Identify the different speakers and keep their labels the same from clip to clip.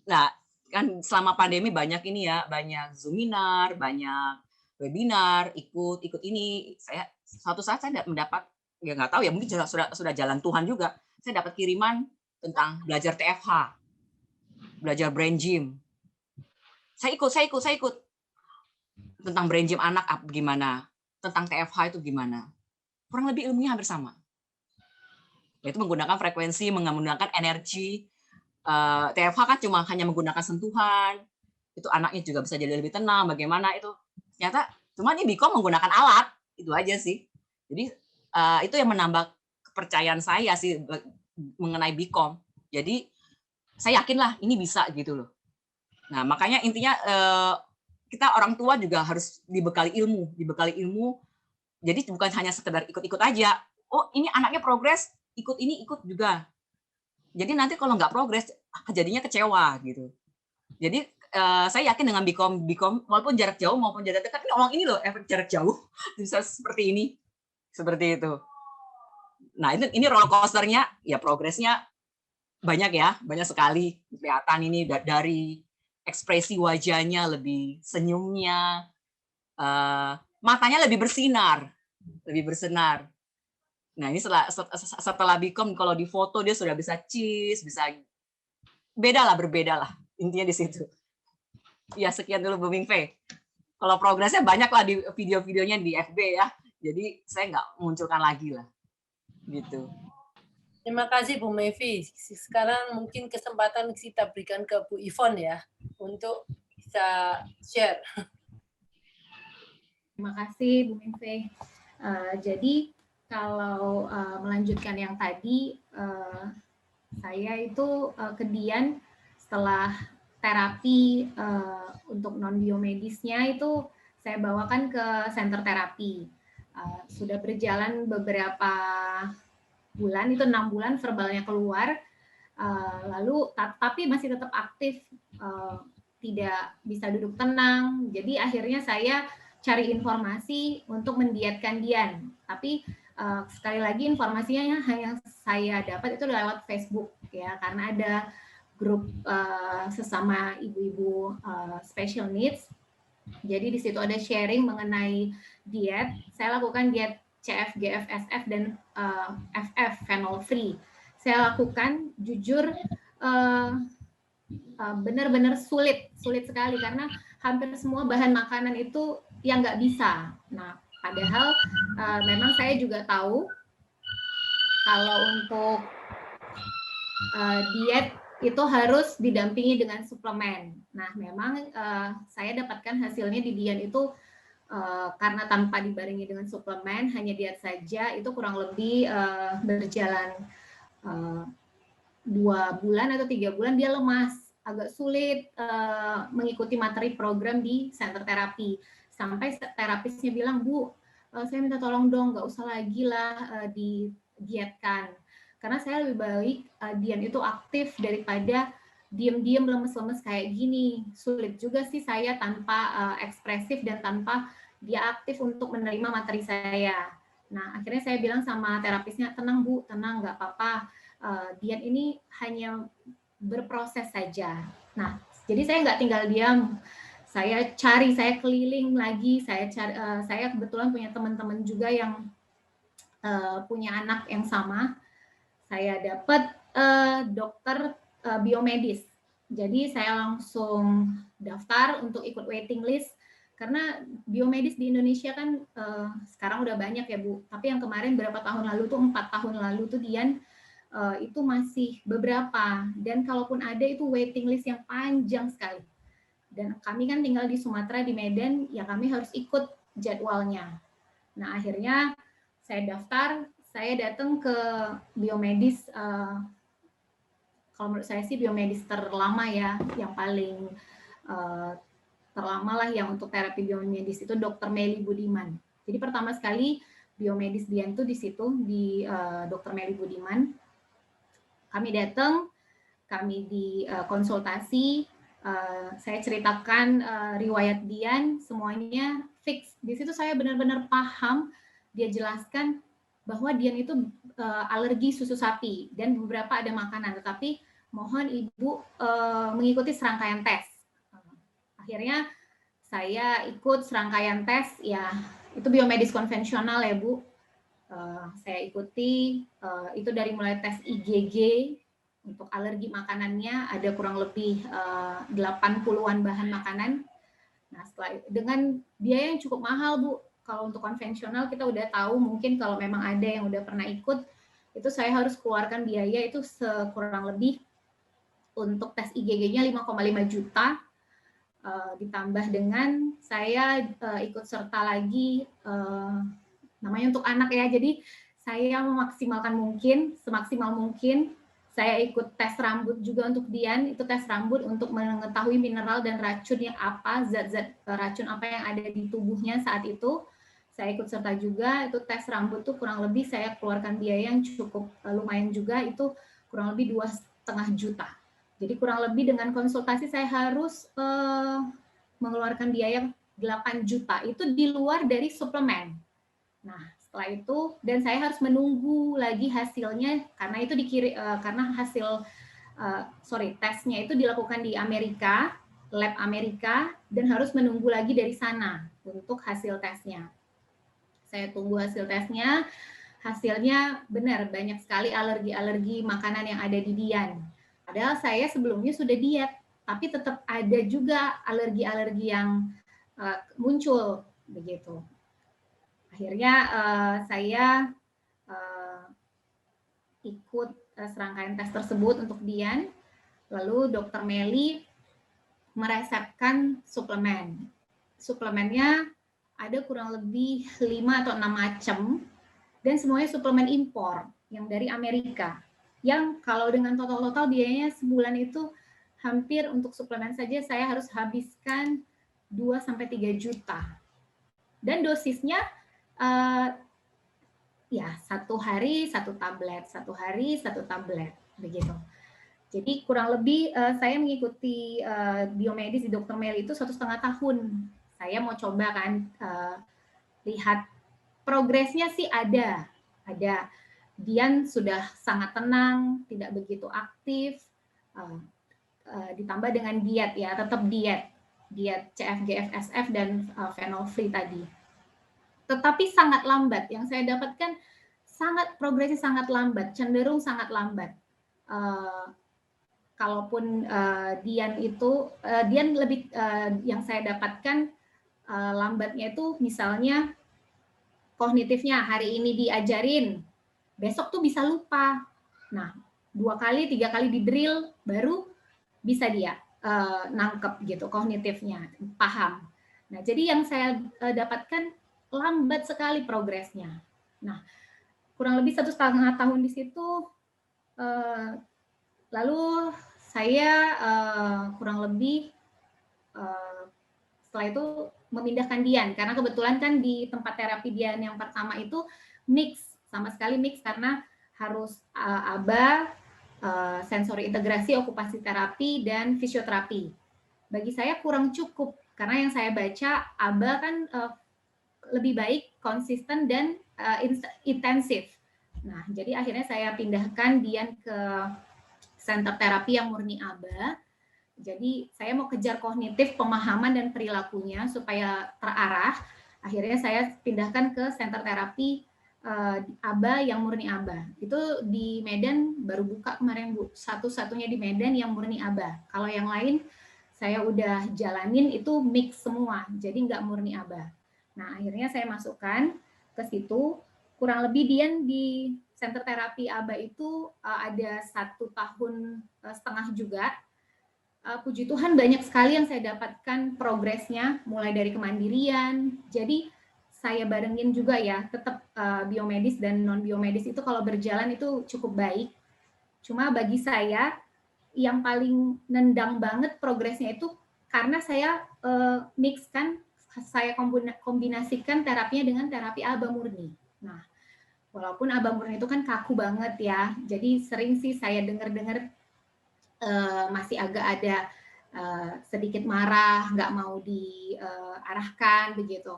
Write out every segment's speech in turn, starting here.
Speaker 1: Nah, kan selama pandemi banyak ini ya, banyak Zoominar, banyak webinar, ikut ini. Suatu saat saya mendapat, ya nggak tahu ya, mungkin sudah jalan Tuhan juga. Saya dapat kiriman tentang belajar TFH, belajar brain gym. Saya ikut tentang brain gym anak gimana, tentang TFH itu gimana. Kurang lebih ilmunya hampir sama. Yaitu menggunakan frekuensi, menggunakan energi. TFH kan cuma hanya menggunakan sentuhan, itu anaknya juga bisa jadi lebih tenang, bagaimana itu. Ternyata cuma ini Biko menggunakan alat, itu aja sih. Jadi itu yang menambah kepercayaan saya sih mengenai Bikom. Jadi saya yakin lah ini bisa gitu loh. Nah makanya intinya kita orang tua juga harus dibekali ilmu. Jadi bukan hanya sekedar ikut-ikut aja. Oh ini anaknya progres, ikut ini ikut juga. Jadi nanti kalau nggak progres, jadinya kecewa gitu. Jadi saya yakin dengan Bikom walaupun jarak jauh maupun jarak dekat, ini loh efek jarak jauh bisa seperti ini, seperti itu. Nah ini roller coasternya, ya progresnya banyak ya, banyak sekali kelihatan ini dari ekspresi wajahnya lebih senyumnya, matanya lebih bersinar. Nah ini setelah Bikom kalau di foto dia sudah bisa cheese, bisa berbeda lah intinya di situ. Ya sekian dulu Bu Mingfe. Kalau progresnya banyak lah di video-videonya di FB ya. Jadi saya nggak munculkan lagi lah. Gitu.
Speaker 2: Terima kasih Bu Mevi. Sekarang mungkin kesempatan kita berikan ke Bu Ivon ya untuk bisa share.
Speaker 3: Terima kasih Bu Mingfe. Jadi kalau melanjutkan yang tadi, saya itu ke Dian setelah terapi untuk non biomedisnya itu saya bawakan ke center terapi. Sudah berjalan beberapa bulan, itu 6 bulan verbalnya keluar, lalu tapi masih tetap aktif, tidak bisa duduk tenang. Jadi akhirnya saya cari informasi untuk mendietkan Dian. Tapi sekali lagi informasinya yang saya dapat itu lewat Facebook ya, karena ada grup sesama ibu-ibu special needs. Jadi di situ ada sharing mengenai diet. Saya lakukan diet CFG, FSF dan FF phenol free. Saya lakukan jujur benar-benar sulit sekali karena hampir semua bahan makanan itu yang nggak bisa. Nah, padahal memang saya juga tahu kalau untuk diet itu harus didampingi dengan suplemen. Nah, memang saya dapatkan hasilnya di Dian itu karena tanpa dibarengi dengan suplemen, hanya diet saja, itu kurang lebih berjalan 2 bulan atau 3 bulan dia lemas, agak sulit mengikuti materi program di center terapi. Sampai terapisnya bilang, Bu, saya minta tolong dong, nggak usah lagi lah didietkan. Karena saya lebih baik Dian itu aktif daripada diam-diam lemes-lemes kayak gini. Sulit juga sih saya tanpa ekspresif dan tanpa dia aktif untuk menerima materi saya. Nah, akhirnya saya bilang sama terapisnya, tenang Bu, tenang, nggak apa-apa. Dian ini hanya berproses saja. Nah, jadi saya nggak tinggal diam. Saya cari, saya keliling lagi, saya kebetulan punya teman-teman juga yang punya anak yang sama. Saya dapat dokter biomedis. Jadi saya langsung daftar untuk ikut waiting list karena biomedis di Indonesia kan sekarang udah banyak ya Bu. Tapi yang kemarin berapa tahun lalu tuh 4 tahun lalu tuh Dian itu masih beberapa dan kalaupun ada itu waiting list yang panjang sekali. Dan kami kan tinggal di Sumatera di Medan, ya kami harus ikut jadwalnya. Nah akhirnya saya daftar. Saya datang ke biomedis, kalau menurut saya sih biomedis terlama ya, yang paling terlama lah yang untuk terapi biomedis itu Dr. Meli Budiman. Jadi pertama sekali biomedis Dian tuh di situ di Dr. Meli Budiman. Kami datang, kami dikonsultasi, saya ceritakan riwayat Dian, semuanya fix. Di situ saya benar-benar paham, dia jelaskan bahwa Dian itu alergi susu sapi dan beberapa ada makanan, tetapi mohon Ibu mengikuti serangkaian tes. Akhirnya saya ikut serangkaian tes, ya itu biomedis konvensional ya Bu. Saya ikuti itu dari mulai tes IgG untuk alergi makanannya, ada kurang lebih 80-an bahan makanan. Nah, setelah dengan biaya yang cukup mahal Bu. Kalau untuk konvensional kita udah tahu, mungkin kalau memang ada yang udah pernah ikut, itu saya harus keluarkan biaya itu kurang lebih untuk tes IgG-nya 5,5 juta, ditambah dengan saya ikut serta lagi namanya untuk anak ya, jadi saya memaksimalkan mungkin, semaksimal mungkin. Saya ikut tes rambut juga untuk Dian, itu tes rambut untuk mengetahui mineral dan racun yang apa, zat-zat racun apa yang ada di tubuhnya saat itu. Saya ikut serta juga, itu tes rambut tuh kurang lebih saya keluarkan biaya yang cukup lumayan juga, itu kurang lebih 2,5 juta. Jadi kurang lebih dengan konsultasi saya harus mengeluarkan biaya 8 juta, itu di luar dari suplemen. Nah, setelah itu, dan saya harus menunggu lagi hasilnya karena itu karena hasil tesnya itu dilakukan di Amerika, lab Amerika, dan harus menunggu lagi dari sana untuk hasil tesnya. Saya tunggu hasil tesnya, hasilnya benar banyak sekali alergi makanan yang ada di Dian. Padahal saya sebelumnya sudah diet, tapi tetap ada juga alergi yang muncul begitu. Akhirnya saya ikut serangkaian tes tersebut untuk Dian, lalu Dr. Meli meresepkan suplemen. Suplemennya ada kurang lebih 5 atau 6 macam, dan semuanya suplemen impor yang dari Amerika. Yang kalau dengan total biayanya sebulan itu hampir untuk suplemen saja saya harus habiskan 2-3 juta. Dan dosisnya ya 1 hari 1 tablet, 1 hari 1 tablet begitu. Jadi kurang lebih saya mengikuti biomedis di Dr. Meli itu 1,5 tahun. Saya mau coba kan lihat progresnya sih ada. Dian sudah sangat tenang, tidak begitu aktif, ditambah dengan diet ya, tetap diet CFG, FSF dan phenol free tadi. Tetapi sangat lambat. Yang saya dapatkan progresnya sangat lambat, cenderung sangat lambat. Kalaupun Dian lebih yang saya dapatkan lambatnya itu misalnya kognitifnya hari ini diajarin, besok tuh bisa lupa. Nah, 2 kali 3 kali di drill baru bisa dia nangkep gitu kognitifnya, paham. Nah, jadi yang saya dapatkan lambat sekali progresnya. Nah, kurang lebih 1,5 tahun di situ. Lalu saya kurang lebih setelah itu memindahkan Dian, karena kebetulan kan di tempat terapi Dian yang pertama itu sama sekali mix karena harus ABA, sensori integrasi, okupasi terapi, dan fisioterapi. Bagi saya kurang cukup, karena yang saya baca ABA kan lebih baik, konsisten, dan intensif. Nah, jadi akhirnya saya pindahkan Dian ke center terapi yang murni ABA. Jadi saya mau kejar kognitif, pemahaman, dan perilakunya supaya terarah. Akhirnya saya pindahkan ke center terapi ABA yang murni ABA. Itu di Medan baru buka kemarin Bu, satu-satunya di Medan yang murni ABA. Kalau yang lain saya udah jalanin itu mix semua, jadi nggak murni ABA. Nah, akhirnya saya masukkan ke situ. Kurang lebih Dian di center terapi ABA itu ada 1,5 tahun juga. Puji Tuhan banyak sekali yang saya dapatkan progresnya, mulai dari kemandirian. Jadi saya barengin juga ya, tetap biomedis dan non biomedis itu kalau berjalan itu cukup baik. Cuma bagi saya yang paling nendang banget progresnya itu karena saya mixkan, saya kombinasikan terapinya dengan terapi ABA murni. Nah, walaupun ABA murni itu kan kaku banget ya, jadi sering sih saya dengar masih agak ada sedikit marah, nggak mau diarahkan begitu.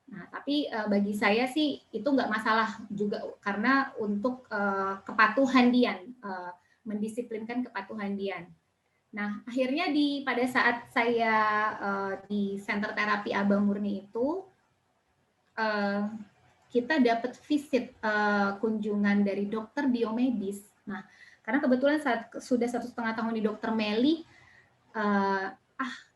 Speaker 3: Nah, tapi bagi saya sih itu nggak masalah juga, karena untuk kepatuhan Dian, mendisiplinkan kepatuhan Dian. Nah, akhirnya pada saat saya di Center Terapi Abang Murni itu, kita dapat visit kunjungan dari dokter biomedis. Nah, karena kebetulan sudah 1,5 tahun di Dokter Meli,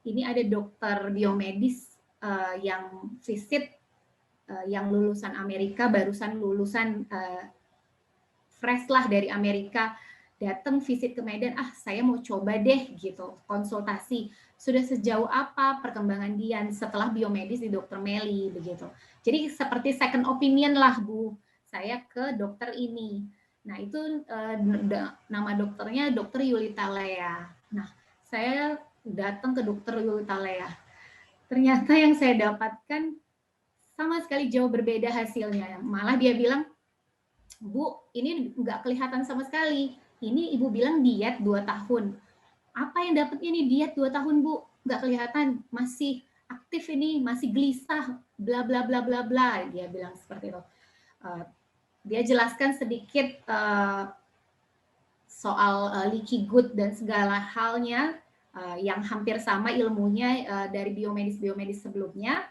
Speaker 3: ini ada dokter biomedis yang visit, yang lulusan Amerika, barusan lulusan fresh lah dari Amerika, datang visit ke Medan, saya mau coba deh gitu, konsultasi. Sudah sejauh apa perkembangan Dian setelah biomedis di Dokter Meli begitu. Jadi seperti second opinion lah Bu, saya ke dokter ini. Nah itu nama dokternya Dokter Yulita Lea. Nah saya datang ke Dokter Yulita Lea. Ternyata yang saya dapatkan sama sekali jauh berbeda hasilnya. Malah dia bilang, Bu, ini nggak kelihatan sama sekali. Ini Ibu bilang diet 2 tahun. Apa yang dapatnya nih diet 2 tahun, Bu? Nggak kelihatan, masih aktif ini, masih gelisah, bla bla bla bla bla. Dia bilang seperti itu. Dia jelaskan sedikit soal leaky gut dan segala halnya yang hampir sama ilmunya dari biomedis sebelumnya.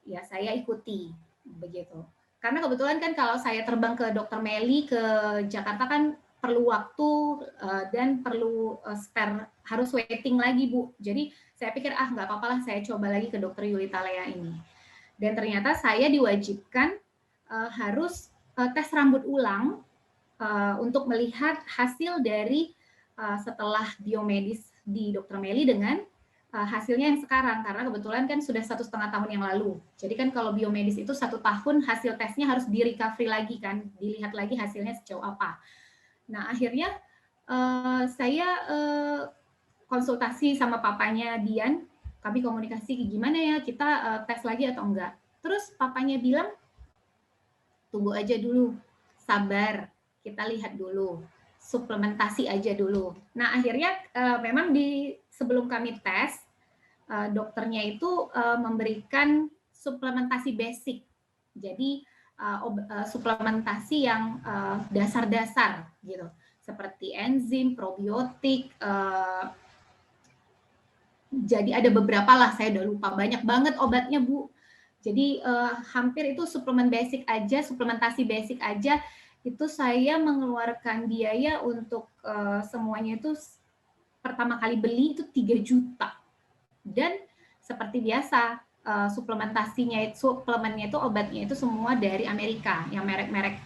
Speaker 3: Ya saya ikuti begitu. Karena kebetulan kan kalau saya terbang ke Dokter Meli ke Jakarta kan perlu waktu dan perlu spare, harus waiting lagi Bu. Jadi saya pikir nggak apa-apa lah, saya coba lagi ke Dokter Yulita Lea ini. Dan ternyata saya diwajibkan harus tes rambut ulang untuk melihat hasil dari setelah biomedis di Dokter Meli dengan hasilnya yang sekarang, karena kebetulan kan sudah 1,5 tahun yang lalu. Jadi kan kalau biomedis itu 1 tahun hasil tesnya harus di recovery lagi kan, dilihat lagi hasilnya sejauh apa. Nah akhirnya saya konsultasi sama papanya Dian, kami komunikasi gimana ya kita tes lagi atau enggak. Terus papanya bilang tunggu aja dulu, sabar, kita lihat dulu, suplementasi aja dulu. Nah akhirnya memang sebelum kami tes, dokternya itu memberikan suplementasi basic. Jadi suplementasi yang dasar-dasar gitu, seperti enzim, probiotik. Jadi ada beberapa lah, saya udah lupa, banyak banget obatnya Bu. Jadi hampir itu suplemen basic aja, suplementasi basic aja itu saya mengeluarkan biaya untuk semuanya itu pertama kali beli itu 3 juta. Dan seperti biasa suplemennya itu obatnya itu semua dari Amerika yang merek-merek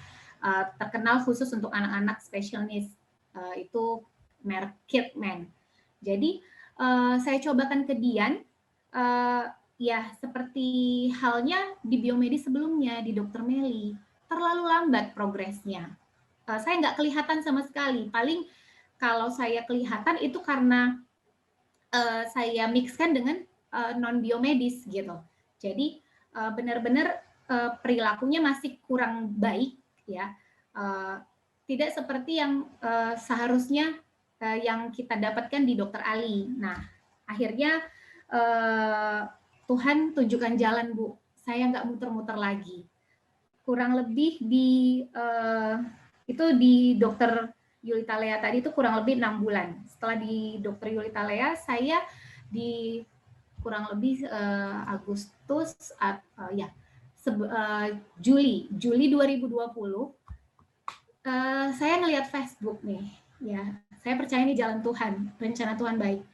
Speaker 3: terkenal khusus untuk anak-anak special needs, itu merek Kidman. Jadi saya cobakan ke Dian, ya seperti halnya di biomedis sebelumnya di Dokter Meli, terlalu lambat progresnya. Saya nggak kelihatan sama sekali. Paling kalau saya kelihatan itu karena saya mixkan dengan non biomedis gitu. Jadi benar-benar perilakunya masih kurang baik ya. Tidak seperti yang seharusnya yang kita dapatkan di Dokter Ali. Nah, akhirnya Tuhan tunjukkan jalan Bu. Saya nggak muter-muter lagi. Kurang lebih itu di Dokter Yulita Lea tadi itu kurang lebih 6 bulan. Setelah di Dokter Yulita Lea, saya di kurang lebih Agustus, Juli 2020, saya ngelihat Facebook nih, ya saya percaya ini jalan Tuhan, rencana Tuhan baik,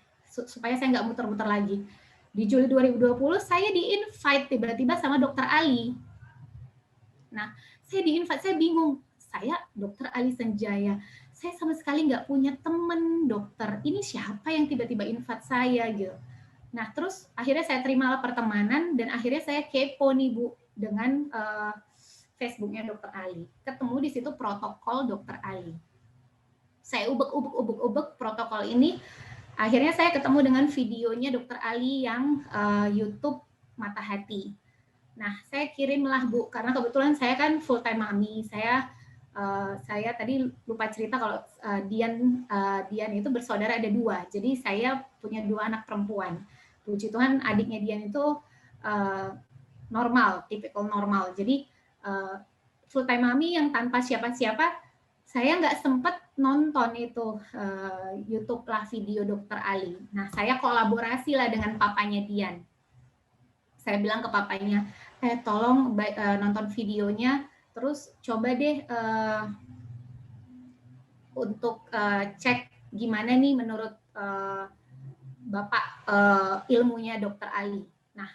Speaker 3: supaya saya nggak muter-muter lagi. Di Juli 2020, saya di-invite tiba-tiba sama Dokter Ali. Nah, saya di-invite, saya bingung. Saya Dokter Ali Senjaya, saya sama sekali nggak punya temen dokter. Ini siapa yang tiba-tiba invite saya gitu. Nah, terus akhirnya saya terimalah pertemanan dan akhirnya saya kepo nih Bu dengan Facebooknya Dokter Ali. Ketemu di situ protokol Dokter Ali. Saya ubek protokol ini. Akhirnya saya ketemu dengan videonya Dokter Ali yang YouTube Mata Hati. Nah, saya kirimlah Bu, karena kebetulan saya kan full time mami. Saya tadi lupa cerita kalau Dian itu bersaudara ada 2. Jadi saya punya 2 anak perempuan. Puji Tuhan adiknya Dian itu normal, tipikal normal. Jadi full time mami yang tanpa siapa-siapa, saya nggak sempat nonton itu YouTube lah video Dokter Ali. Nah, saya kolaborasi lah dengan papanya Dian. Saya bilang ke papanya, tolong nonton videonya, terus coba deh untuk cek gimana nih menurut Bapak ilmunya Dokter Ali. Nah,